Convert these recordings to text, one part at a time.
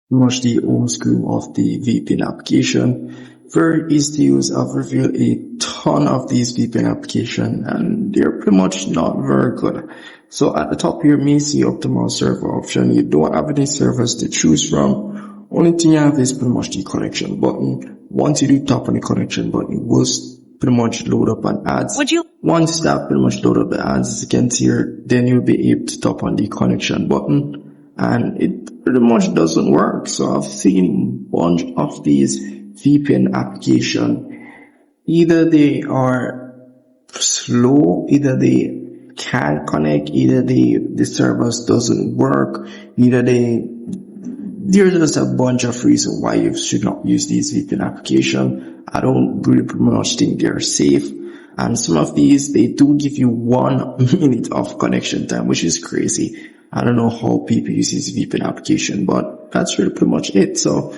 much the home screen of the VPN application. Very easy to use. I've reviewed a ton of these VPN applications and they're pretty much not very good. So at the top here, you may see optimal server option. You don't have any servers to choose from. Only thing you have is pretty much the connection button. Once you do tap on the connection button, it will pretty much load up an ads. Once that pretty much load up the ads, as you can see here, then you'll be able to tap on the connection button and it pretty much doesn't work. So I've seen a bunch of these VPN application. Either they are slow, either they can't connect, either the servers doesn't work, either there's just a bunch of reasons why you should not use these VPN application. I don't really pretty much think they're safe. And some of these, they do give you 1 minute of connection time, which is crazy. I don't know how people use this VPN application, but that's really pretty much it. So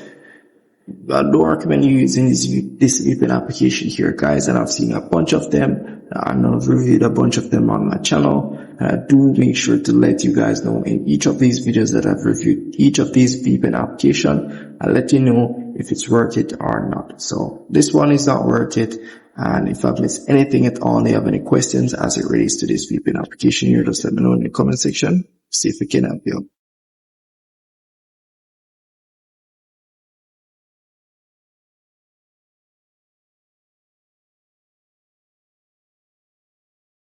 I don't recommend you using this VPN application here, guys. And I've seen a bunch of them, and I've reviewed a bunch of them on my channel. And I do make sure to let you guys know in each of these videos that I've reviewed each of these VPN application. I'll let you know if it's worth it or not. So this one is not worth it. And if I've missed anything at all, and you have any questions as it relates to this VPN application here, just let me know in the comment section. See if we can help you.